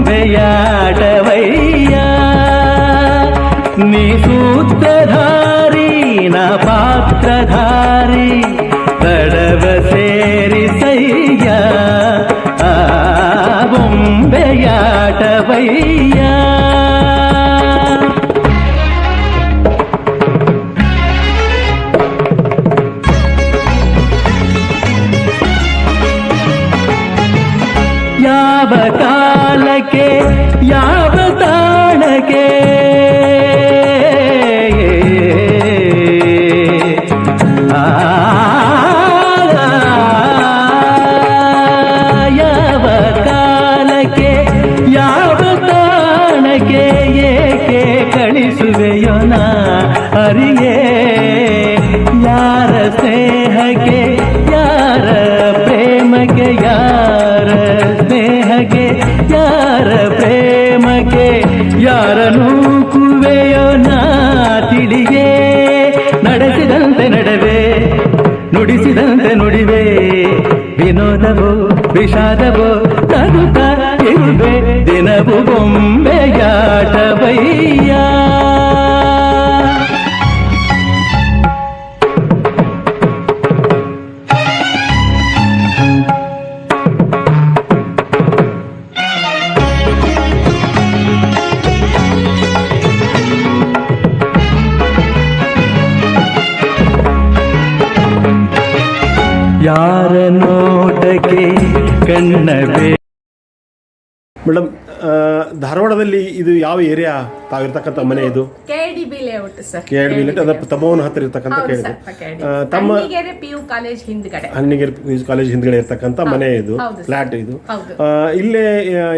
ಬೊಂಬೆಯಾಟವಯ್ಯ ನೀ ಸೂತ್ರಧಾರಿ ನಾ ಪಾತ್ರಧಾರಿ ತಡವ ಸೇರಿಸಯ್ಯ ಆ ಬೊಂಬೆಯಾಟವಯ್ಯ ಯಾವ ಕಾಲಕ್ಕೆ ಯಾವ ತಾಣಕ್ಕೆ ಯಾವ ಕಾಲಕ್ಕೆ ಯಾವ ತಾಣಕ್ಕೆ ಏಕೆ ಕಳಿಸುವೆಯೋ ನಾ ಅರಿಯೇ ಯಾರ ಸ್ನೇಹಕ್ಕೆ ಯಾರ ಪ್ರೇಮಕ್ಕೆ ಯಾರ ಸ್ನೇಹಕ್ಕೆ ಯಾರ ಪ್ರೇಮಕ್ಕೆ ಯಾರನೂ ಕುವೆಯೋ ನಾ ತಿಳಿಯೇ ನಡೆಸಿದಂತೆ ನಡೆವೆ ನುಡಿಸಿದಂತೆ ನುಡಿವೆ ವಿನೋದವೋ ವಿಷಾದವೋ ನಗುತ್ತಾ ಇರುವೆ ದಿನವು ಬೊಂಬೆಯಾಟವಯ್ಯ ಯಾರ ನೋಟಕ್ಕೆ ಕಣ್ಣವೇ. ಮೇಡಮ್, ಧಾರವಾಡದಲ್ಲಿ ಇದು ಯಾವ ಏರಿಯಾ ತಾವಿರ್ತಕ್ಕಂಥ ಮನೆ ಇದು? KDB layout sir. KDB layout, ಅದರ ತಮೋವನ ಹತ್ತಿರ ಇರ್ತಕ್ಕಂಥ ಕೇಳಿದೆ. ತಮ್ಮ PU ಕಾಲೇಜ್ ಹಿಂದ್ಗಡೆ, ಹಣ್ಣಿಗೆರೆ PU ಕಾಲೇಜ್ ಹಿಂದ್ಗಡೆ ಇರ್ತಕ್ಕಂಥ ಮನೆ ಇದು, ಫ್ಲಾಟ್ ಇದು. ಇಲ್ಲೇ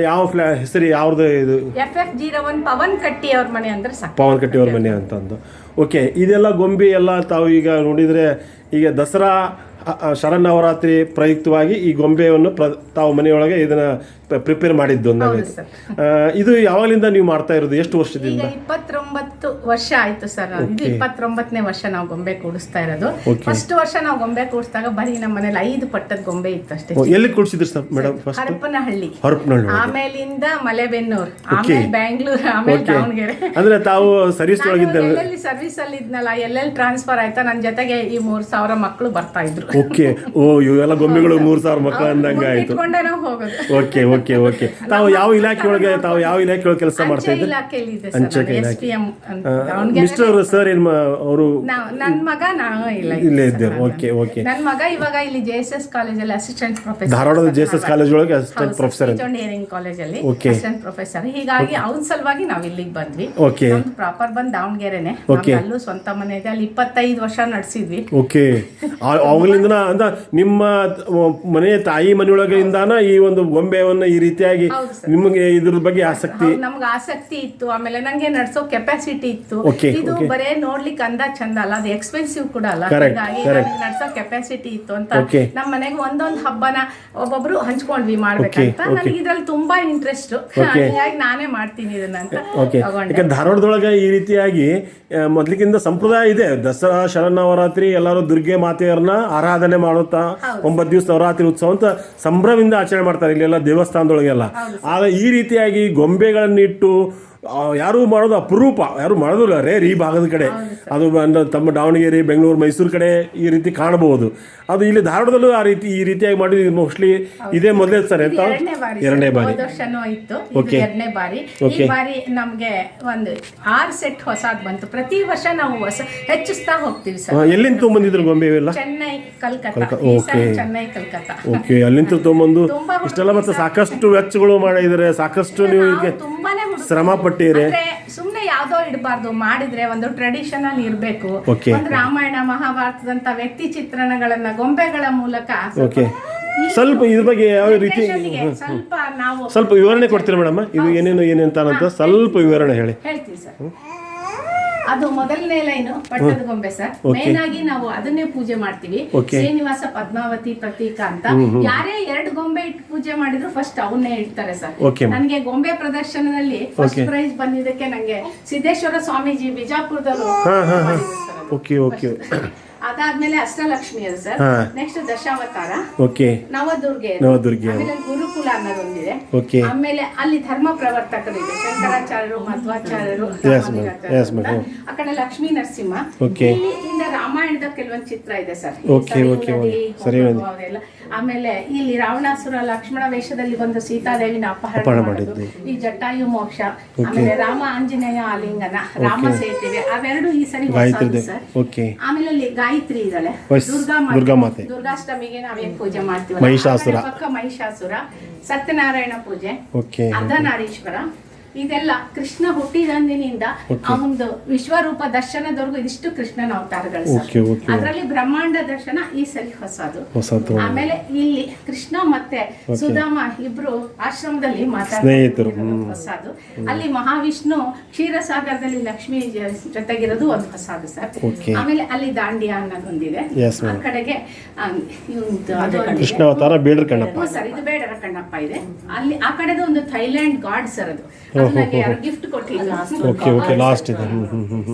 ಯಾವ ಹೆಸರು ಯಾವ್ದು ಇದು? FF01 ಪವನ್ ಕಟ್ಟಿ ಅವ್ರ ಮನೆ ಅಂದ್ರೆ ಸಾಕು. ಪವನ್ ಕಟ್ಟಿ ಅವ್ರ ಮನೆ ಅಂತಂದು. ಓಕೆ, ಇದೆಲ್ಲ ಗೊಂಬೆ ಎಲ್ಲ ತಾವು ಈಗ ನೋಡಿದ್ರೆ ಈಗ ದಸರಾ ಶರನ್ನವರಾತ್ರಿ ಪ್ರಯುಕ್ತವಾಗಿ ಈ ಗೊಂಬೆಯನ್ನು ತಾವು ಮನೆಯೊಳಗೆ ಇದನ್ನ ಪ್ರಿಪೇರ್ ಮಾಡಿದ್ದು ಅಂದಾಗೈತೆ. ಇದು ಯಾವಾಗಲಿಂದ ನೀವು ಮಾಡ್ತಾ ಇರೋದು? ಎಷ್ಟು ವರ್ಷದಿಂದ? 29 ವರ್ಷ ಆಯ್ತು ಸರ್. ಇದು 29ನೇ ವರ್ಷ ನಾವು ಗೊಂಬೆ ಕೂಡಿಸ್ತಾ ಇರೋದು. ಫಸ್ಟ್ ವರ್ಷ ನಾವು ಗೊಂಬೆ ಕೂಡಿಸಿದಾಗ ಬರೀ ನಮ್ಮ ಮನೇಲಿ 5 ಪಟ್ಟದ ಗೊಂಬೆ ಇತ್ತು ಅಷ್ಟೇ. ಎಲ್ಲಿ ಕೂಡಿಸಿದ್ರಿ ಸರ್ ಮೇಡಮ್? ಹರಪನಹಳ್ಳಿ, ಆಮೇಲಿಂದ ಮಲೆಬೆನ್ನೂರು, ಆಮೇಲೆ ಬೆಂಗಳೂರು, ಆಮೇಲೆ ದಾವಣಗೆರೆ. ಅಂದ್ರೆ ತಾವು ಸರ್ವಿಸ್ ಒಳಗಿದ್ದ ಸರ್ವಿಸ್ ಅಲ್ಲಿ ಇದ್ನಲ್ಲ, ಎಲ್ಲೆಲ್ಲಿ ಟ್ರಾನ್ಸ್ಫರ್ ಆಯ್ತಾ ನನ್ನ ಜೊತೆಗೆ ಈ 3000 ಮಕ್ಕಳು ಬರ್ತಾ ಇದ್ರು. ಓಕೆ, ಓ ಇವೆಲ್ಲ ಗೊಂಬೆಗಳು 3000 ಮಕ್ಕಳು ಅಂದಂಗ ಆಯ್ತು. Okay okay okay. ತಾವು ಯಾವ ಇಲಾಖೆ ಒಳಗೆ ಕೆಲಸ ಮಾಡ್ತಾ ಇದ್ದೀರಿ? ಅಂಚೆ ಇಲಾಖೆ. ಮಿಸ್ಟರ್ ಸರ್ ಏನ್ ಅವರು? ನನ್ನ ಮಗ ನಾನು ಇಲ್ಲೇ ಇದ್ದೇವೆ. Okay okay. ನನ್ನ ಮಗ ಇವಾಗ ಇಲ್ಲಿ JSS ಕಾಲೇಜಲ್ಲಿ ಅಸಿಸ್ಟೆಂಟ್ ಪ್ರೊಫೆಸರ್. ಧಾರವಾಡದ JSS ಕಾಲೇಜ್ ಒಳಗೆ ಅಸಿಸ್ಟೆಂಟ್ ಪ್ರೊಫೆಸರ್. ಇಂಜಿನಿಯರಿಂಗ್ ಕಾಲೇಜಲ್ಲಿ ಅಸಿಸ್ಟೆಂಟ್ ಪ್ರೊಫೆಸರ್. ಹೀಗಾಗಿ ಅವನ ಸಲುವಾಗಿ ನಾವು ಇಲ್ಲಿಗೆ ಬಂದ್ವಿ. ಓಕೆ. ಪ್ರಾಪರ್ ಬಂದ್ ದಾವಣಗೆರೆನೆ. ಅಲ್ಲೂ ಸ್ವಂತ ಮನೆ ಇದೆ, ಅಲ್ಲಿ 25 ವರ್ಷ ನಡೆಸಿದ್ವಿ. ಓಕೆ. ಅವಾಗಲಿಂದ ಅಂದ ನಿಮ್ಮ ಮನೆಯ ತಾಯಿ ಮನೆಯೊಳಗಿಂದಾನ ಈ ಒಂದು ಗೊಂಬೆಯನ್ನ ಈ ರೀತಿಯಾಗಿ ನಿಮಗೆ ಇದ್ರ ಬಗ್ಗೆ ಆಸಕ್ತಿ? ನಮ್ಗೆ ಆಸಕ್ತಿ ಇತ್ತು, ಆಮೇಲೆ ನಂಗೆ ನಡ್ಸೋ ಕೆಪಾಸಿಟಿ ಇತ್ತು. ಇದು ಬರೇ ನೋಡ್ಲಿಕ್ಕೆ ಅಂದ ಚಂದ ಅಲ್ಲ, ಅದು ಎಕ್ಸ್ಪೆನ್ಸಿವ್ ಕೂಡ ಅಲ್ಲ. ಹೀಗಾಗಿ ನಡ್ಸೋ ಕೆಪಾಸಿಟಿ ಇತ್ತು ಅಂತ ನಮ್ಮ ಮನೆಗೆ ಒಂದೊಂದು ಹಬ್ಬನ ಒಬ್ಬೊಬ್ರು ಹಂಚ್ಕೊಂಡ್ವಿ ಮಾಡ್ಬೇಕಂತ. ನನಗೆ ಇದ್ರಲ್ಲಿ ತುಂಬಾ ಇಂಟ್ರೆಸ್ಟ್, ಹೀಗಾಗಿ ನಾನೇ ಮಾಡ್ತೀನಿ ಇದನ್ನ ಅಂತ ತಗೊಂಡೆ. ಧಾರವಾಡದೊಳಗೆ ಈ ರೀತಿಯಾಗಿ ಮೊದ್ಲಿಗಿಂತ ಸಂಪ್ರದಾಯ ಇದೆ. ದಸರಾ ಶರನ್ನವರಾತ್ರಿ ಎಲ್ಲರೂ ದುರ್ಗೆ ಮಾತೆಯರನ್ನ ಆರಾಧನೆ ಮಾಡುತ್ತಾ 9 ದಿವಸ ನವರಾತ್ರಿ ಉತ್ಸವ ಅಂತ ಸಂಭ್ರಮದಿಂದ ಆಚರಣೆ ಮಾಡ್ತಾರೆ ಇಲ್ಲೆಲ್ಲ ದೇವಸ್ಥಾನದೊಳಗೆಲ್ಲ. ಆಗ ಈ ರೀತಿಯಾಗಿ ಗೊಂಬೆಗಳನ್ನಿಟ್ಟು ಯಾರು ಮಾಡೋದು ಅಪರೂಪ, ಯಾರು ಮಾಡೋದಿಲ್ಲ, ರೇರ್ ಈ ಭಾಗದ ಕಡೆ. ಅದು ತಮ್ಮ ದಾವಣಗೆರೆ, ಬೆಂಗಳೂರು, ಮೈಸೂರು ಕಡೆ ಈ ರೀತಿ ಕಾಣಬಹುದು. ಅದು ಇಲ್ಲಿ ಧಾರವಾಡದಲ್ಲೂ ಈ ರೀತಿಯಾಗಿ ಮಾಡಿ ಮೋಸ್ಟ್ಲಿ ಇದೇ ಮೊದಲೇ ಸರ್ ಅಂತ? ಎರಡನೇ ಬಾರಿ. ಓಕೆ. ಎರಡನೇ ಬಾರಿ. ಈ ಬಾರಿ ನಮ್ಗೆ ಒಂದು 6 ಸೆಟ್ ಹೊಸದ್ ಬಂತು. ಪ್ರತಿ ವರ್ಷ ನಾವು ಹೆಚ್ಚಿಸ್ತಾ ಹೋಗ್ತೀವಿ ಸರ್. ಎಲ್ಲಿಂದ ತೊಗೊಂಬಂದಿದ್ರು ಗೊಂಬೆ ಇವೆಲ್ಲ? ಚೆನ್ನೈ, ಕಲ್ಕತ್ತಾ. ಚೆನ್ನೈ, ಕಲ್ಕತ್ತಾ. ಓಕೆ, ಅಲ್ಲಿಂದ ತೊಗೊಂಬಂದು ಇಷ್ಟೆಲ್ಲ ಮತ್ತೆ ಸಾಕಷ್ಟು ವೆಚ್ಚಗಳು ಮಾಡಿದ್ರೆ, ಸಾಕಷ್ಟು ನೀವು ಶ್ರಮ ಪಟ್ಟಿರಿ. ಸುಮ್ನೆ ಯಾವ್ದೋ ಇಡಬಾರ್ದು, ಮಾಡಿದ್ರೆ ಒಂದು ಟ್ರೆಡಿಷನಲ್ ಇರ್ಬೇಕು. ಒಂದು ರಾಮಾಯಣ ಮಹಾಭಾರತದಂತ ವ್ಯಕ್ತಿ ಚಿತ್ರಣಗಳನ್ನ ಗೊಂಬೆಗಳ ಮೂಲಕ ಸ್ವಲ್ಪ ಇದ್ರ ಬಗ್ಗೆ ಯಾವ ರೀತಿ ಸ್ವಲ್ಪ ವಿವರಣೆ ಕೊಡ್ತೀರಾ ಮೇಡಮ್? ಇದು ಏನೇನಂತ ಸ್ವಲ್ಪ ವಿವರಣೆ ಹೇಳ್ತೀವಿ ಸರ್. ಅದು ಮೊದಲನೇ ಲೈನು ಪಟ್ಟದ ಗೊಂಬೆ ಸರ್. ಮೇನ್ ಆಗಿ ನಾವು ಅದನ್ನೇ ಪೂಜೆ ಮಾಡ್ತೀವಿ. ಶ್ರೀನಿವಾಸ ಪದ್ಮಾವತಿ ಪ್ರತೀಕ ಅಂತ. ಯಾರೇ 2 ಗೊಂಬೆ ಇಟ್ಟು ಪೂಜೆ ಮಾಡಿದ್ರು ಫಸ್ಟ್ ಅವನ್ನೇ ಇಡ್ತಾರೆ ಸರ್. ನನಗೆ ಗೊಂಬೆ ಪ್ರದರ್ಶನದಲ್ಲಿ ಫಸ್ಟ್ ಪ್ರೈಸ್ ಬಂದಿದ್ದಕ್ಕೆ ನಂಗೆ ಸಿದ್ದೇಶ್ವರ ಸ್ವಾಮೀಜಿ ಬಿಜಾಪುರದವರು. ಅದಾದ್ಮೇಲೆ ಅಷ್ಟಲಕ್ಷ್ಮಿ ಅದು ಸರ್. ನೆಕ್ಸ್ಟ್ ದಶಾವತಾರ, ಓಕೆ, ನವದುರ್ಗೆ, ನವದುರ್ಗೆ, ಆಮೇಲೆ ಗುರುಕುಲ ಅನ್ನೋದೊಂದಿದೆ. ಓಕೆ, ಆಮೇಲೆ ಅಲ್ಲಿ ಧರ್ಮ ಪ್ರವರ್ತಕರು ಇದೆ, ಶಂಕರಾಚಾರ್ಯರು, ಮಧ್ವಾಚಾರ್ಯರು. ಆ ಕಡೆ ಲಕ್ಷ್ಮೀ ನರಸಿಂಹ. ಇಲ್ಲಿಂದ ರಾಮಾಯಣದ ಕೆಲವೊಂದು ಚಿತ್ರ ಇದೆ ಸರ್. ಸರಿ. ಆಮೇಲೆ ಇಲ್ಲಿ ರಾವಣಾಸುರ ಲಕ್ಷ್ಮಣ ವೇಷದಲ್ಲಿ ಬಂದು ಸೀತಾದೇವಿನ ಅಪಹರಣ ಮಾಡಿದ್ದು, ಈ ಜಟಾಯು ಮೋಕ್ಷ, ಆಮೇಲೆ ರಾಮ ಆಂಜನೇಯ ಆಲಿಂಗನ, ರಾಮ ಸೇತುವೆ, ಅವೆರಡು ಈ ಸರಿ ಸರ್. ಆಮೇಲೆ ಅಲ್ಲಿ ಗಾಯತ್ರಿ ಇದ್ದಾಳೆ, ದುರ್ಗಾಮಾತೆ, ದುರ್ಗಾಷ್ಟಮಿಗೆ ನಾವೇನ್ ಪೂಜೆ ಮಾಡ್ತೀವಿ, ಮಹಿಷಾಸುರ, ಸತ್ಯನಾರಾಯಣ ಪೂಜೆ, ಅರ್ಧನಾರೀಶ್ವರ, ಇದೆಲ್ಲ ಕೃಷ್ಣ ಹುಟ್ಟಿದಂದಿನಿಂದ ಅವನದು ವಿಶ್ವರೂಪ ದರ್ಶನದವರೆಗೂ ಇದಿಷ್ಟು ಕೃಷ್ಣನ ಅವತಾರಗಳು. ಅದರಲ್ಲಿ ಬ್ರಹ್ಮಾಂಡ ದರ್ಶನ ಈ ಸರಿ ಹೊಸದು. ಆಮೇಲೆ ಇಲ್ಲಿ ಕೃಷ್ಣ ಮತ್ತೆ ಸುಧಾಮ ಇಬ್ರು ಆಶ್ರಮದಲ್ಲಿ ಮಾತಾಡ್ತಾರೆ, ಹೊಸದು. ಅಲ್ಲಿ ಮಹಾವಿಷ್ಣು ಕ್ಷೀರಸಾಗರದಲ್ಲಿ ಲಕ್ಷ್ಮಿ ಜೊತೆಗಿರೋದು ಒಂದು ಹೊಸದು ಸರ್. ಆಮೇಲೆ ಅಲ್ಲಿ ದಾಂಡಿಯಾ ಅನ್ನೋದೊಂದಿದೆ. ಆ ಕಡೆಗೆ ಕೃಷ್ಣ ಅವತಾರ ಬೇಡರ ಕಣ್ಣಪ್ಪ ಸರ್, ಇದು ಬೇಡರ ಕಣ್ಣಪ್ಪ ಇದೆ. ಅಲ್ಲಿ ಆ ಕಡೆದು ಒಂದು ಥೈಲ್ಯಾಂಡ್ ಗಾಡ್ ಸರ್, ಅದು ಗಿಫ್ಟ್ ಕೊಟ್ಟಿದ್ದು. ಲಾಸ್ಟ್ ಇದೆ.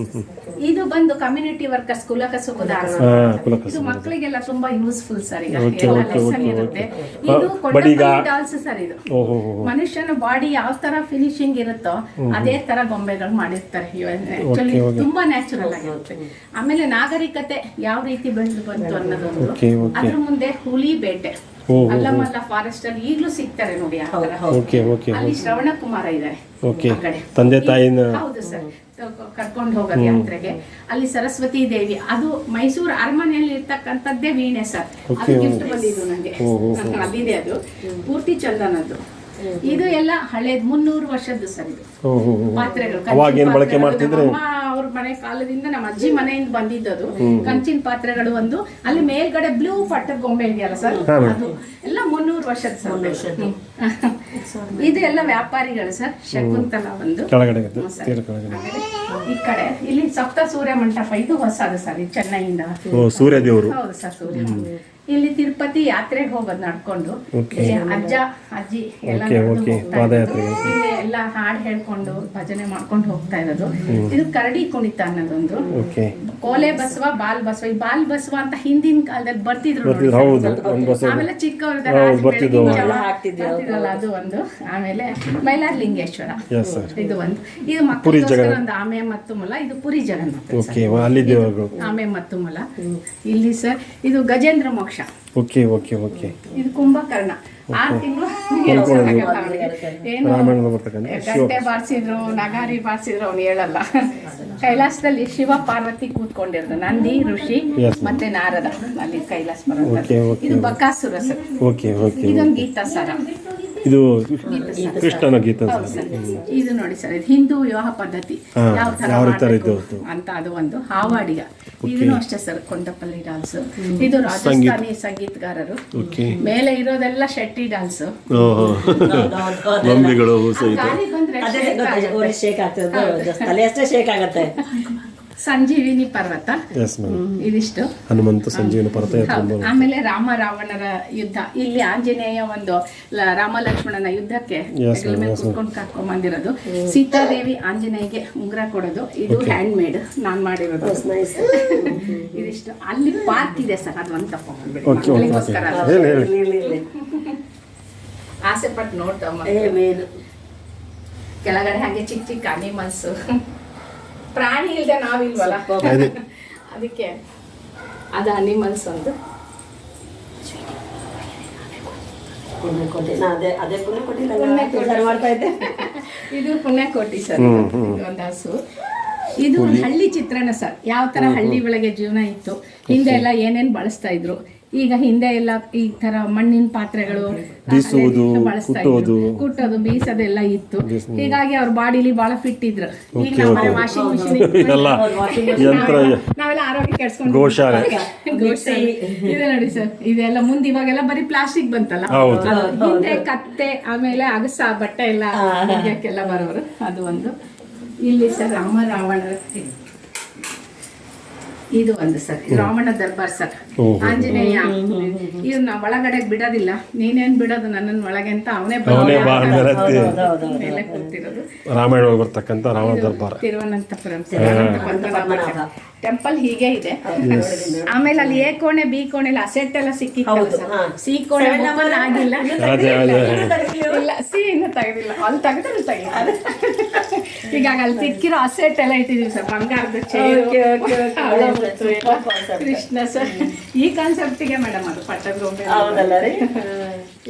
ಇದು ಬಂದು ಕಮ್ಯುನಿಟಿ ವರ್ಕರ್ಸ್ ಕುಲಕಸುಬುದಾರ, ಇದು ಮಕ್ಕಳಿಗೆಲ್ಲ ತುಂಬಾ ಯೂಸ್ಫುಲ್ ಸರ್. ಈಗ ಲೆಸನ್ ಇರುತ್ತೆ. ಇದು ಡಾಲ್ಸ್ ಸರ್. ಇದು ಮನುಷ್ಯನ ಬಾಡಿ ಯಾವ ತರ ಫಿನಿಶಿಂಗ್ ಇರುತ್ತೋ ಅದೇ ತರ ಗೊಂಬೆಗಳು ಮಾಡಿರ್ತಾರೆ. ತುಂಬಾ ನ್ಯಾಚುರಲ್ ಆಗಿರುತ್ತೆ. ಆಮೇಲೆ ನಾಗರಿಕತೆ ಯಾವ ರೀತಿ ಬೆಳೆದು ಬಂತು ಅನ್ನೋದೊಂದು. ಅದ್ರ ಮುಂದೆ ಹುಲಿ ಬೇಟೆ, ಅಲ್ಲಮಲ್ಲ ಫಾರೆಸ್ಟ್ ಅಲ್ಲಿ ಈಗಲೂ ಸಿಗ್ತಾರೆ ನೋಡಿ. ಅಲ್ಲಿ ಶ್ರವಣ ಕುಮಾರ ಇದ್ದಾರೆ, ತಂದೆ ತಾಯಿನ ಹೌದು ಸರ್ ಕರ್ಕೊಂಡು ಹೋಗೋದು ಯಾತ್ರೆಗೆ. ಅಲ್ಲಿ ಸರಸ್ವತಿ ದೇವಿ, ಅದು ಮೈಸೂರು ಅರಮನೆಯಲ್ಲಿ ಇರ್ತಕ್ಕಂಥದ್ದೇ ವೀಣೆ ಸರ್. ಅದು ಗಿಫ್ಟ್ ಬಂದಿದ್ದು ನನಗೆ, ಅದಿದೆ. ಅದು ಪೂರ್ತಿ ಚಂದನದ್ದು. ಇದು ಎಲ್ಲ ಹಳೇದ್ 300 ವರ್ಷದ್ದು ಸರ್. ಇದು ಪಾತ್ರೆಗಳು ಬಳಕೆ ಮಾಡ್ತಿದ್ರು. ಅವ್ರ ಮನೆ ಕಾಲದಿಂದ ನಮ್ಮ ಅಜ್ಜಿ ಮನೆಯಿಂದ ಬಂದಿದ್ದದು ಕಂಚಿನ ಪಾತ್ರೆಗಳು. ಒಂದು ಅಲ್ಲಿ ಮೇಲ್ಗಡೆ ಬ್ಲೂ ಪಟ್ಟದ ಗೊಂಬೆ ಇದೆಯಲ್ಲ ಸರ್, ಅದು ಎಲ್ಲ 300 ವರ್ಷದ ಸರ್. ಇದು ಎಲ್ಲ ವ್ಯಾಪಾರಿಗಳು ಸರ್. ಶಕುಂತಲ ಒಂದು ಈ ಕಡೆ. ಇಲ್ಲಿ ಸಪ್ತ ಸೂರ್ಯ ಮಂಟಪ, ಇದು ಹೊಸದು ಸರ್, ಚೆನ್ನೈಯಿಂದ. ಸೂರ್ಯ ದೇವರು, ಹೌದು ಸರ್, ಸೂರ್ಯ. ಇಲ್ಲಿ ತಿರುಪತಿ ಯಾತ್ರೆಗೆ ಹೋಗೋದು ನಡ್ಕೊಂಡು, ಅಜ್ಜ ಅಜ್ಜಿ ಎಲ್ಲ ಇಲ್ಲಿ ಎಲ್ಲ ಹಾಡು ಹೇಳ್ಕೊಂಡು ಭಜನೆ ಮಾಡ್ಕೊಂಡು ಹೋಗ್ತಾ ಇರೋದು. ಇದು ಕರಡಿ ಕುಣಿತ ಅನ್ನೋದೊಂದು. ಕೋಲೆ ಬಸವ, ಬಾಲ್ ಬಸವ. ಈ ಬಾಲ್ ಬಸವ ಅಂತ ಹಿಂದಿನ ಕಾಲದಲ್ಲಿ ಬರ್ತಿದ್ರು, ಆಮೇಲೆ ಚಿಕ್ಕವ್ರದಲ್ಲ ಅದು ಒಂದು. ಆಮೇಲೆ ಮೈಲಾರ ಲಿಂಗೇಶ್ವರ, ಇದು ಒಂದು. ಇದು ಮಕ್ಕಳಿಗೋಸ್ಕರ ಒಂದು ಆಮೆ ಮತ್ತು ಮೊಲ. ಇದು ಪುರಿ ಜಗನ್ನಾಥ, ಆಮೆ ಮತ್ತು ಮೊಲ. ಇಲ್ಲಿ ಸರ್ ಇದು ಗಜೇಂದ್ರ ಮೋಕ್ಷ. ಇದು ಕುಂಭಕರ್ಣ. 6 ತಿಂಗಳು ಏನು ಗಂಟೆ ಬಾರಿಸಿದ್ರು, ನಗಾರಿ ಬಾರಿಸಿದ್ರು ಅವ್ನು ಹೇಳಲ್ಲ. ಕೈಲಾಸದಲ್ಲಿ ಶಿವ ಪಾರ್ವತಿ ಕೂತ್ಕೊಂಡಿರೋದು, ನಂದಿ ಋಷಿ ಮತ್ತೆ ನಾರದ ಅಲ್ಲಿ ಕೈಲಾಸ ಪರ್ವತ. ಇದು ಬಕಾಸುರ ಸರ್. ಇದೊಂದು ಗೀತಾ ಸರ, ಇದು ಕೃಷ್ಣನ ಗೀತಾ. ಇದು ನೋಡಿ ಸರ್, ಇದು ಹಿಂದೂ ವಿವಾಹ ಪದ್ಧತಿ ಯಾವ ತರ ಅಂತ. ಅದು ಒಂದು ಹಾವಾಡಿಗ. ಇದನ್ನು ಅಷ್ಟೇ ಸರ್, ಕೊಂಡಪಲ್ಲಿ ಡಾನ್ಸ್. ಇದು ರಾಜಸ್ಥಾನಿ ಸಂಗೀತಗಾರರು. ಮೇಲೆ ಇರೋದೆಲ್ಲ ಶೆಟ್ಟಿ ಡಾನ್ಸ್. ಸಂಜೀವಿನಿ ಪರ್ವತ, ಇದಿಷ್ಟು ಹನುಮಂತ ಸಂಜೀವಿನಿ ಪರ್ವತ. ಆಮೇಲೆ ರಾಮ ರಾವಣರ ಯುದ್ಧ. ಇಲ್ಲಿ ಆಂಜನೇಯ ಒಂದು ರಾಮ ಲಕ್ಷ್ಮಣನ ಯುದ್ಧಕ್ಕೆ ಕುತ್ಕೊಂಡು ಕರ್ಕೊಂಡ್ ಬಂದಿರೋದು. ಸೀತಾದೇವಿ ಆಂಜನೇಯಗೆ ಉಂಗುರ ಕೊಡೋದು. ಇದು ಹ್ಯಾಂಡ್ ಮೇಡ್, ನಾನ್ ಮಾಡಿರೋದು. ಇದಿಷ್ಟು. ಅಲ್ಲಿ ಪಾರ್ಕ್ ಇದೆ ಸರ್, ಅದು ಒಂದು ತಪ್ಪಿಗೋಸ್ಕರ ಆಸೆ ಪಟ್ಟು ನೋಡ್ತಾವ. ಕೆಳಗಡೆ ಹಾಗೆ ಚಿಕ್ಕ ಚಿಕ್ಕ ಅನಿಮಲ್ಸ್, ಪ್ರಾಣಿ ಇಲ್ದೆ ನಾವಿಲ್ವಲ್ಲ, ಅದಕ್ಕೆ ಅದು ಅನಿಮಲ್ಸ್ ಒಂದು. ಇದು ಪುಣ್ಯಕೋಟಿ ಸರ್, ಒಂದು ಹಸು. ಇದು ಹಳ್ಳಿ ಚಿತ್ರಣ ಸರ್, ಯಾವ ತರ ಹಳ್ಳಿ ಒಳಗೆ ಜೀವನ ಇತ್ತು. ಹಿಂದೆ ಎಲ್ಲ ಏನೇನ್ ಬಳಸ್ತಾ ಇದ್ರು. ಈಗ ಹಿಂದೆ ಎಲ್ಲ ಈ ತರ ಮಣ್ಣಿನ ಪಾತ್ರೆಗಳು ಬಳಸ್ತಾ ಇದ್ರು, ಕುಟ್ಟೋದು ಬೀಸೋದೆಲ್ಲ ಇತ್ತು. ಹೀಗಾಗಿ ಅವ್ರ ಬಾಡಿಲಿ ಬಹಳ ಫಿಟ್ ಇದ್ರು. ಈಗ ವಾಷಿಂಗ್ ಮಿಷಿನ್ ನಾವೆಲ್ಲ ಆರೋಗ್ಯ ಕೆಡ್ಸ್ಕೊಂಡು ಇದೆ ನೋಡಿ ಸರ್. ಇದೆಲ್ಲ ಮುಂದೆ ಇವಾಗೆಲ್ಲ ಬರೀ ಪ್ಲಾಸ್ಟಿಕ್ ಬಂತಲ್ಲ, ಹಿಂದೆ ಕತ್ತೆ ಆಮೇಲೆ ಅಗಸ ಬಟ್ಟೆ ಎಲ್ಲ ಒಗೆಯಕ್ಕೆಲ್ಲ ಬರೋರು. ಅದು ಒಂದು. ಇಲ್ಲಿ ಸರ್ ರಾಮ ರಾವಣರ ಇದು ಒಂದು ಸರ್ ರಾವಣ ದರ್ಬಾರ್ ಸರ್. ಆಂಜನೇಯ ಇವ್ನ ಒಳಗಡೆ ಬಿಡೋದಿಲ್ಲ, ನೀನೇನ್ ಬಿಡೋದು ನನ್ನನ್ನು ಒಳಗೆ ಅಂತ ಅವನೇ ಮೇಲೆ ಕೂತಿರೋದು. ರಾಮಾಯಣ ಬರ್ತಕ್ಕಂಥ ರಾವಣ ದರ್ಬಾರ್ ತಿರುವನಂತಪುರಂ ಟೆಂಪಲ್ ಹೀಗೆ ಇದೆ. ಆಮೇಲೆ ಅಲ್ಲಿ ಎ ಕೋಣೆ ಬಿ ಕೋಣೆ ಅಸೆಟ್ ಎಲ್ಲ ಸಿಕ್ಕಿತ್ತು ಸರ್. ಸಿ ಕೋಣೆ ಓಪನ್ ಆಗಿಲ್ಲ, ಇಲ್ಲ ಸಿ ಇನ್ನು ತೆಗೆದಿಲ್ಲ, ಅಲ್ಲಿ ತೆಗೆದ್ರೆ ತೆಗಿತಾರೆ. ಹೀಗಾಗಿ ಅಲ್ಲಿ ಸಿಕ್ಕಿರೋ ಅಸೆಟ್ ಎಲ್ಲ ಇಟ್ಟಿದೀವಿ ಸರ್, ಬಂಗಾರದ ಚೇರು, ಕೃಷ್ಣ ಸರ್. ಈ ಕಾನ್ಸೆಪ್ಟಿಗೆ ಮೇಡಮ್ ಅದು ಪಟ್ಟದ ಗೊಂಬೆ.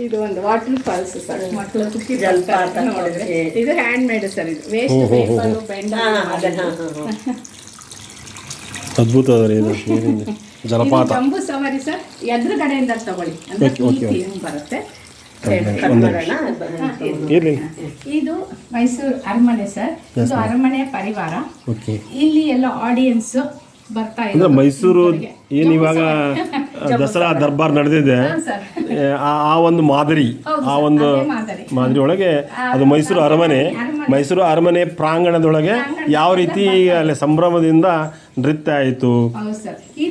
ಇದು ಒಂದು ವಾಟರ್ ಫಾಲ್ಸ್ ಸರ್, ಮಕ್ಕಳು ಖುಷಿ ನೋಡಿದ್ರೆ. ಇದು ಹ್ಯಾಂಡ್ ಮೇಡ್ ಸರ್, ಇದು ವೇಸ್ಟ್ ಪೇಪರ್ ಬೆಂಡ್. ಅದ್ಭುತ ಇದು ಜಲಪಾತ. ಜಂಬೂ ಸವಾರಿ ಸರ್, ಎದುರುಗಡೆಯಿಂದ ತಗೊಳ್ಳಿ ಅಂದ್ರೆ ಬರುತ್ತೆ. ಇದು ಮೈಸೂರು ಅರಮನೆ ಸರ್, ಇದು ಅರಮನೆಯ ಪರಿವಾರ. ಇಲ್ಲಿ ಎಲ್ಲ ಆಡಿಯನ್ಸ್ ಬರ್ತಾ ಅಂದ್ರೆ ಮೈಸೂರು ಏನು ಇವಾಗ ದಸರಾ ದರ್ಬಾರ್ ನಡೆದಿದೆ, ಆ ಒಂದು ಮಾದರಿ, ಆ ಒಂದು ಮಾದರಿ ಒಳಗೆ ಅದು ಮೈಸೂರು ಅರಮನೆ ಪ್ರಾಂಗಣದೊಳಗೆ ಯಾವ ರೀತಿ ಅಲ್ಲಿ ಸಂಭ್ರಮದಿಂದ ನೃತ್ಯ ಆಯಿತು.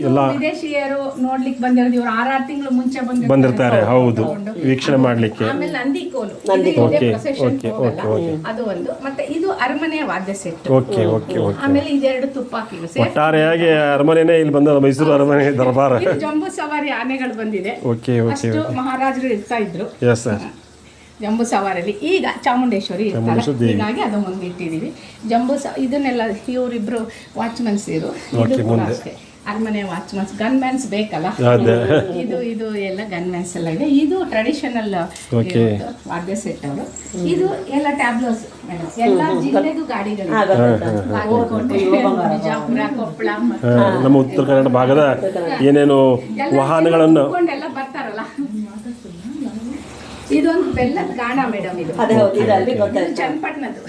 ಎಲ್ಲ ವಿದೇಶಿಯರು ನೋಡ್ಲಿಕ್ಕೆ ಬಂದಿರೋದು, ಇವರು 6 ತಿಂಗಳು ಮುಂಚೆ ಬಂದಿರ್ತಾರೆ. ಹೌದು, ವೀಕ್ಷಣೆ ಮಾಡ್ಲಿಕ್ಕೆ. ಆಮೇಲೆ ನಂದಿಕೋಲು ಅದು ಒಂದು, ಮತ್ತೆ ಇದು ಅರಮನೆಯ ವಾದ್ಯ ಸೆಟ್. ಆಮೇಲೆ ಇದೆರಡು ತುಪ್ಪಾಕಿಗಳು. ಒಟ್ಟಾರೆಯಾಗಿ ಅರಮನೆನೇ ಇಲ್ಲಿ ಬಂದ ಮೈಸೂರು ಅರಮನೆ ದರ್ಬಾರ್. ಜಂಬೂ ಸವಾರಿ ಆನೆಗಳು ಬಂದಿದೆ, ಅಷ್ಟು ಮಹಾರಾಜರು ಇರ್ತಾ ಇದ್ರು ಜಂಬೂ ಸವಾರಿಯಲ್ಲಿ. ಈಗ ಚಾಮುಂಡೇಶ್ವರಿ ಇರ್ತಾರೆ, ಹೀಗಾಗಿ ಅದು ಮುಂದೆ ಇಟ್ಟಿದ್ದೀವಿ. ಇದನ್ನೆಲ್ಲ ಇವರಿಬ್ರು ವಾಚ್ಮನ್ಸ್ ಇರು, ಅಷ್ಟೇ ಅರಮನೆ ವಾಚ್ಮನ್ಸ್, ಗನ್ಮ್ಯಾನ್ಸ್ ಬೇಕಲ್ಲ, ಇದು ಎಲ್ಲ ಗನ್ಮ್ಯಾನ್ಸ್ ಎಲ್ಲ ಇದೆ. ಇದು ಟ್ರೆಡಿಷನಲ್ ವಾದ್ಯ ಸೆಟ್ ಅವರು. ಇದು ಎಲ್ಲ ಟ್ಯಾಬ್ಲೋಸ್ ಮೇಡಮ್, ಎಲ್ಲ ಜಿಲ್ಲೆಗೂ ಗಾಡಿಗಳು, ಬಿಜಾಪುರ, ಕೊಪ್ಪಳ, ನಮ್ಮ ಉತ್ತರ ಕನ್ನಡ ಭಾಗದ ಏನೇನು ವಾಹನಗಳನ್ನು ಎಲ್ಲ ಬರ್ತಾರಲ್ಲ. ಇದೊಂದು ಬೆಲ್ಲದ ಗಾಣ ಮೇಡಮ್, ಇದು ಚನ್ನಪಟ್ಟಣದ್ದು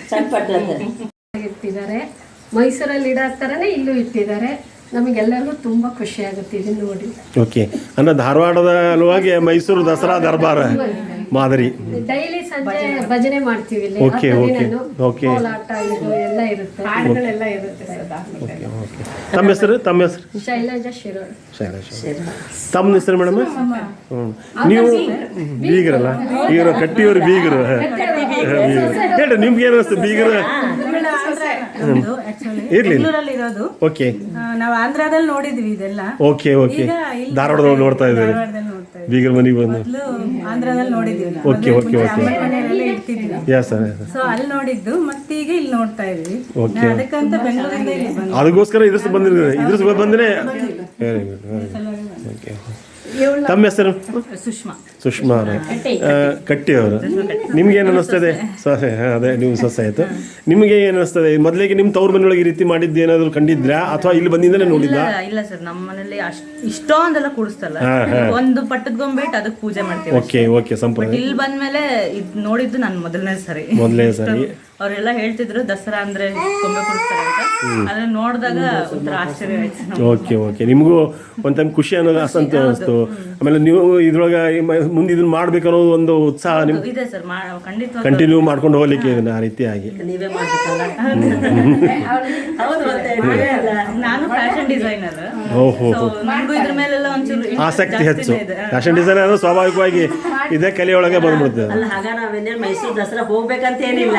ಇಟ್ಟಿದ್ದಾರೆ. ಮೈಸೂರಲ್ಲಿ ಇಡೋ ಥರನೇ ಇಲ್ಲೂ ಇಟ್ಟಿದ್ದಾರೆ. ನಮಗೆಲ್ಲರಿಗೂ ತುಂಬಾ ಖುಷಿ ಆಗುತ್ತೆ ಇದನ್ನ ನೋಡಿ. ಓಕೆ, ಅಂದ್ರೆ ಧಾರವಾಡದ ಅಲ್ವಾಗಿ ಮೈಸೂರು ದಸರಾ ದರ್ಬಾರ್ ಮಾದರಿ. ಡೈಲಿ ಸಂಜೆ ಭಜನೆ ಮಾಡ್ತೀವಿ ಇಲ್ಲಿ. ಕೋಲಾಟ ಇದು ಎಲ್ಲ ಇರುತ್ತೆ, ಹಾಡುಗಳೆಲ್ಲ ಇರುತ್ತೆ. ತಮ್ಮ ಹೆಸರು? ಶೈಲಜಾ ಶಿರೋಳ್. ತಮ್ಮ ಹೆಸರು ಮೇಡಮ್? ನೀವು ಬೀಗರಲ್ಲ, ಈಗ ಕಟ್ಟಿಯವರು ಬೀಗರು. ಹೇಳಿ, ನಿಮ್ಗೆ ಏನು ಅನಿಸ್ತು ಬೀಗರು? ಇರೋದು. ಓಕೆ, ನಾವು ಆಂಧ್ರದಲ್ಲಿ ನೋಡಿದ್ವಿ ಇದೆಲ್ಲ. ಓಕೆ, ಧಾರವಾಡದಲ್ಲಿ ನೋಡ್ತಾ ಇದ್ದೀವಿ. ಬೀಗರ ಮನೆಗೆ ಬಂದು ಆಂಧ್ರದಲ್ಲಿ ನೋಡಿದ್ವಿ. ಓಕೆ, ಸೊ ಅಲ್ಲಿ ನೋಡಿದ್ದು, ಮತ್ತೆ ಈಗ ಇಲ್ಲಿ ನೋಡ್ತಾ ಇದೀವಿ. ಅದಕ್ಕಂತ ಬೆಂಗಳೂರಿಂದ ಇಲ್ಲಿ ಬಂದ್ವಿ. ಅದಕ್ಕೋಸ್ಕರ ಇದ್ರಸ್ ಬಂದ್ರೆ. Very good. ತಮ್ಮ ಹೆಸರು? ಸುಷ್ಮಾ ಕಟ್ಟಿ ಅವರು. ನಿಮ್ಗೆ ಏನು ಅನ್ನಿಸ್ತದೆ? ಅದೇ ನೀವು ಸೊಸೆ ಆಯ್ತು. ನಿಮ್ಗೆ ಏನು ಅನ್ನಿಸ್ತದೆ? ಮೊದಲಿಗೆ ನಿಮ್ಮ ತವ್ರ ಮನೆಯೊಳಗೆ ಈ ರೀತಿ ಮಾಡಿದ್ದು ಏನಾದ್ರು ಕಂಡಿದ್ರಾ ಅಥವಾ ಇಲ್ಲಿ ಬಂದಿಂದಲೇ ನೋಡಿದ್ದ? ಇಲ್ಲ ಸರ್, ನಮ್ಮ ಮನೇಲಿ ಇಷ್ಟೊಂದೆಲ್ಲ ಕೂಡಿಸ್ತಲ್ಲ, ಒಂದು ಪಟ್ಟದ ಗೊಂಬೆ ಇಟ್ಟು ಅದಕ್ಕೆ ಪೂಜೆ ಮಾಡ್ತೀವಿ. ಓಕೆ, ಸಂಪ್ರದಾಯ. ಇಲ್ಲಿ ಬಂದ್ಮೇಲೆ ಇದು ನೋಡಿದ್ದು ನಾನು ಮೊದಲನೇ ಸರಿ. ಅವರೆಲ್ಲ ಹೇಳ್ತಿದ್ರು ದಸರಾ ಅಂದ್ರೆ ಗೊಂಬೆ ಕೂಡಿಸ್ತಾರೆ ಅಂತ. ಅದನ್ನ ನೋಡಿದಾಗ ಒಂಥರ ಆಶ್ಚರ್ಯ ಆಯ್ತು. ಓಕೆ, ನಿಮಗೂ ಒಂದ್ ಟೈಮ್ ಖುಷಿ ಅನಿಸ್ತು. ಆಮೇಲೆ ನೀವು ಇದ್ರೊಳಗೆ ಮುಂದೆ ಇದನ್ನ ಮಾಡ್ಬೇಕನ್ನೋ ಒಂದು ಉತ್ಸಾಹ ನಿಮ್ಗೆ ಇದೆ ಸರ್, ಖಂಡಿತ ಕಂಟಿನ್ಯೂ ಮಾಡ್ಕೊಂಡು ಹೋಗ್ಲಿಕ್ಕೆ ಇದನ್ನ ಆ ರೀತಿಯಾಗಿ. ನೀವೇ ಮಾಡ್ಬೇಕಲ್ಲ. ನಾನು ಫ್ಯಾಷನ್ ಡಿಸೈನರ್, ನನಗೂ ಇದ್ರ ಮೇಲೆಲ್ಲ ಒಂಚೂರು ಆಸಕ್ತಿ ಹೆಚ್ಚು. ಫ್ಯಾಷನ್ ಡಿಸೈನರ್ ಸ್ವಾಭಾವಿಕವಾಗಿ ಇದೇ ಕಲೆಯೊಳಗೆ ಬಂದ್ಬಿಡ್ತೇವೆ. ಅಲ್ಲ, ಹಾಗ ನಾವೇನೇನು ಮೈಸೂರು ದಸರಾ ಹೋಗ್ಬೇಕಂತೇನಿಲ್ಲ,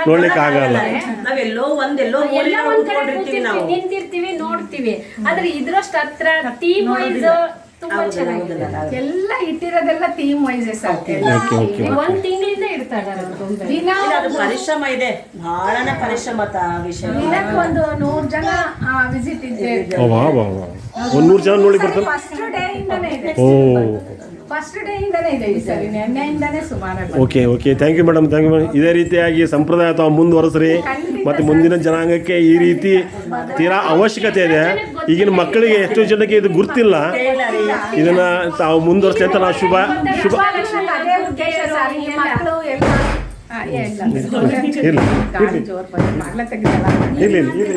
ನೋಡ್ಲಿಕ್ಕೆ ಆಗಲ್ಲ. ನಾವೆಲ್ಲೋ ನಿಂತಿರ್ತೀವಿ, ನೋಡ್ತೀವಿ. ಆದ್ರೆ ಇದ್ರಷ್ಟು ಹತ್ರ ಥೀಮ್ ವೈಸ್ ತುಂಬಾ ಚೆನ್ನಾಗಿದೆ. ಎಲ್ಲ ಇಟ್ಟಿರೋದೆಲ್ಲ ಥೀಮ್ ವೈಸ್ ಸರ್. ಒಂದ್ ತಿಂಗಳಿಂದ ಇಡ್ತಾರೆ. ಪರಿಶ್ರಮ ಇದೆ, ಬಹಳನೇ ಪರಿಶ್ರಮ ವಿಷಯ. ದಿನಕ್ಕೆ ಒಂದು 100 ಜನ ವಿಸಿಟ್ ಇದ್ದೇ. 100 ಜನ ನೋಡಿ ಬರ್ತಾರೆ. ಫಸ್ಟ್ ಡೇ ಇಂದಾನೇ ಇದೆ ಸರ್, ನೆನ್ನೆಯಿಂದಾನೇ ಸುಮಾರು. Okay, thank you madam. ಇದೇ ರೀತಿಯಾಗಿ ಸಂಪ್ರದಾಯ ತಾವು ಮುಂದುವರೆಸ್ರಿ. ಮತ್ತು ಮುಂದಿನ ಜನಾಂಗಕ್ಕೆ ಈ ರೀತಿ ತೀರಾ ಅವಶ್ಯಕತೆ ಇದೆ. ಈಗಿನ ಮಕ್ಕಳಿಗೆ ಎಷ್ಟೋ ಜನಕ್ಕೆ ಇದು ಗುರ್ತಿಲ್ಲ. ಇದನ್ನ ತಾವು ಮುಂದುವರಿಸಿ ಅಂತ ನಾವು ಶುಭ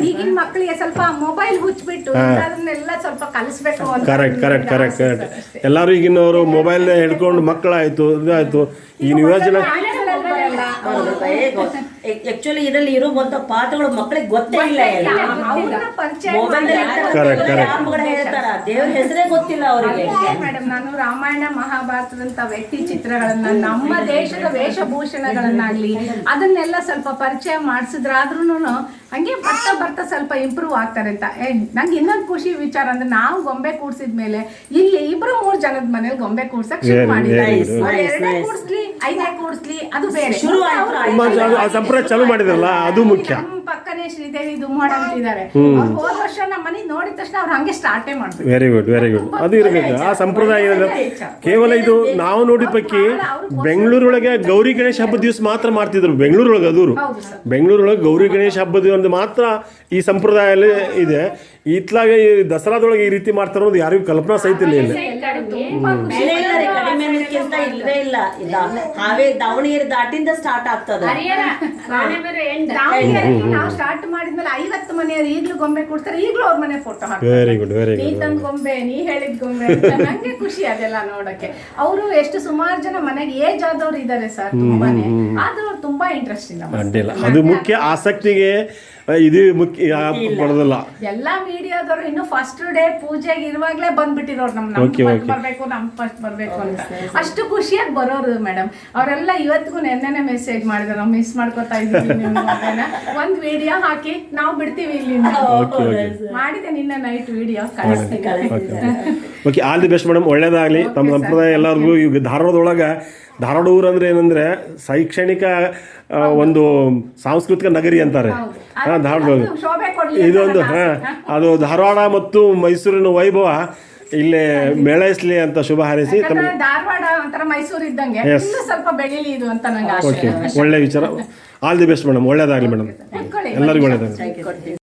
ಈಗಿನ ಮಕ್ಕಳಿಗೆ ಸ್ವಲ್ಪ ಮೊಬೈಲ್ ಹುಚ್ಚಿಬಿಟ್ಟು ಅದನ್ನೆಲ್ಲ ಸ್ವಲ್ಪ ಕಲಿಸ್ಬೇಕು. ಕರೆಕ್ಟ್. ಎಲ್ಲರೂ ಈಗಿನವರು ಮೊಬೈಲ್ ಹಿಡ್ಕೊಂಡು ಮಕ್ಕಳಾಯ್ತು, ಇದಾಯ್ತು. ಈಗಿನ ಯುವ ಜನ ಆಕ್ಚುಲಿ ಇದರಲ್ಲಿ ಇರೋ ಒಂದು ಪಾತ್ರಗಳು ಮಕ್ಕಳಿಗೆ ಗೊತ್ತೇ ಇಲ್ಲ ಎಲ್ಲ ಅವ್ರನ್ನ ಪರಿಚಯ ಹೇಳ್ತಾರ ದೇವ್ರ ಹೆಸರೇ ಗೊತ್ತಿಲ್ಲ ಅವರಿಗೆ. ಮೇಡಮ್, ನಾನು ರಾಮಾಯಣ ಮಹಾಭಾರತದಂತ ವ್ಯಕ್ತಿ ಚಿತ್ರಗಳನ್ನ, ನಮ್ಮ ದೇಶದ ವೇಷಭೂಷಣಗಳನ್ನಾಗ್ಲಿ ಅದನ್ನೆಲ್ಲ ಸ್ವಲ್ಪ ಪರಿಚಯ ಮಾಡಿಸಿದ್ರಾದ್ರೂ ಹಂಗೆ ಬರ್ತಾ ಬರ್ತಾ ಸ್ವಲ್ಪ ಇಂಪ್ರೂವ್ ಆಗ್ತಾರೆ ಅಂತ. ನಂಗೆ ಇನ್ನೊಂದು ಖುಷಿ ವಿಚಾರ ಅಂದ್ರೆ, ನಾವು ಗೊಂಬೆ ಕೂಡ್ಸಿದ್ಮೇಲೆ ಇಲ್ಲಿ 2-3 ಜನದ ಮನೇಲಿ ಗೊಂಬೆ ಕೂಡ್ಸಕ್ ಶುರು ಮಾಡಿದ್ದಾರೆ. 2ನೇ ಕೂಡ್ಸ್ಲಿ 5ನೇ ಕೂಡ್ಸ್ಲಿ ಅದು ಬೇರೆ, ಸಂಪ್ರದಾಯ ಚಾಲು ಮಾಡಿದ್ರಲ್ಲ ಅದು ಮುಖ್ಯ. ನಮ್ಮ ಪಕ್ಕನೇ ಶ್ರೀದೇವಿ ದುಮ್ಮಾಡ ಅಂತಿದ್ದಾರೆ. ಹೋದ ವರ್ಷ ನಮ್ಮ ಮನೆ ನೋಡಿದ ತಕ್ಷಣ ಅವ್ರು ಹಂಗೆ ಸ್ಟಾರ್ಟೇ ಮಾಡ್ತಾರೆ. ವೆರಿ ಗುಡ್ ಅದು ಇರಬೇಕು. ಆ ಸಂಪ್ರದಾಯ ಕೇವಲ ಇದು ನಾವು ನೋಡಿದ ಪೈಕಿ ಬೆಂಗಳೂರೊಳಗೆ ಗೌರಿ ಗಣೇಶ ಹಬ್ಬದ ದಿವಸ ಮಾತ್ರ ಮಾಡ್ತಿದ್ರು. ಬೆಂಗಳೂರೊಳಗೆ ಬೆಂಗಳೂರೊಳಗೆ ಗೌರಿ ಗಣೇಶ ಹಬ್ಬದ ಒಂದು ಮಾತ್ರ ಈ ಸಂಪ್ರದಾಯ ಇದೆ. ಇತ್ಲಾಗೆ ಈ ದಸರಾದೊಳಗೆ ಈ ರೀತಿ ಮಾಡ್ತಾರೋ ಅದು ಯಾರಿಗೂ ಕಲ್ಪನಾ ಸಹಿತ ಇಲ್ಲ. ಕಡಿಮೆ ಅನ್ನೋದಕ್ಕಿಂತ ಇಲ್ವೇ ಇಲ್ಲ. ಹಾವೇ ದಾವಣಗೆರೆ ದಾಟಿಂದ ಸ್ಟಾರ್ಟ್ ಆಗ್ತದೆ. ನಾವು ಸ್ಟಾರ್ಟ್ ಮಾಡಿದ್ಮೇಲೆ 50 ಮನೆಯವರು ಈಗಲೂ ಗೊಂಬೆ ಕೊಡ್ತಾರೆ, ಈಗಲೂ ಅವ್ರ ಮನೆ ಫೋಟೋ ಹಾಕ್ತಾರೆ. ವೆರಿ ಗುಡ್ ನೀ ತಂದ್ ಗೊಂಬೆ, ನೀ ಹೇಳಿದ ಗೊಂಬೆ ಅಂತ. ನಂಗೆ ಖುಷಿ ಅದೆಲ್ಲ ನೋಡಕ್ಕೆ. ಅವರು ಎಷ್ಟು ಸುಮಾರು ಜನ ಮನೆಗೆ ಏಜ್ ಆದವ್ರು ಇದ್ದಾರೆ ಸರ್, ತುಂಬಾನೇ. ಆದ್ರೂ ತುಂಬಾ ಇಂಟ್ರೆಸ್ಟಿಂಗ್. ಅಡ್ಡಿಲ್ಲ, ಅದು ಮುಖ್ಯ. ಆಸಕ್ತಿಗೆ ಇದು ಮುಖ್ಯ ಪಡೋದಿಲ್ಲ. ಎಲ್ಲಾ ಮೀಡಿಯಾದವರು ಇನ್ನು ಫಸ್ಟ್ ಡೇ ಪೂಜೆಗೆ ಇರುವಾಗ್ಲೇ ಬಂದ್ಬಿಟ್ಟಿರೋರು, ನಮ್ ಬರ್ಬೇಕು, ನಮ್ ಫಸ್ಟ್ ಬರ್ಬೇಕು ಅಂತ. ಅಷ್ಟು ಖುಷಿಯಾಗಿ ಬರೋರು ಮೇಡಮ್. ಅವರೆಲ್ಲ ಇವತ್ತಿಗೂ ನೆನ್ನೆನೆ ಮೆಸೇಜ್ ಮಾಡಿದ್ರು, ನಾವು ಮಿಸ್ ಮಾಡ್ಕೊತಾ ಇದ್ದೀವಿ, ಒಂದ್ ವಿಡಿಯೋ ಹಾಕಿ ನಾವು ಬಿಡ್ತೀವಿ ಇಲ್ಲಿಂದ. ಮಾಡಿದೆ ನಿನ್ನೆ night video okay, all the best madam. ಒಳ್ಳೇದಾಗಲಿ. ತಮ್ಮ ಸಂಪ್ರದಾಯ ಎಲ್ಲರಿಗೂ. ಈಗ ಧಾರವಾಡ ಊರು ಅಂದ್ರೆ ಏನಂದ್ರೆ ಶೈಕ್ಷಣಿಕ ಒಂದು ಸಾಂಸ್ಕೃತಿಕ ನಗರಿ ಅಂತಾರೆ ಧಾರವಾಡ. ಇದೊಂದು ಅದು ಧಾರವಾಡ ಮತ್ತು ಮೈಸೂರಿನ ವೈಭವ ಇಲ್ಲೇ ಮೇಳೈಸ್ಲಿ ಅಂತ ಶುಭ ಹಾರೈಸಿ. ಧಾರವಾಡ ಒಂಥರ ಮೈಸೂರು ಇದ್ದಂಗೆ, ಸ್ವಲ್ಪ ಬೆಳೀಲಿ ಇದು ಅಂತ ನಂಗೆ. ಓಕೆ, ಒಳ್ಳೆ ವಿಚಾರ. All the best madam. ಒಳ್ಳೇದಾಗಲಿ ಮೇಡಮ್, ಎಲ್ಲರಿಗೂ ಒಳ್ಳೇದಾಗಲಿ.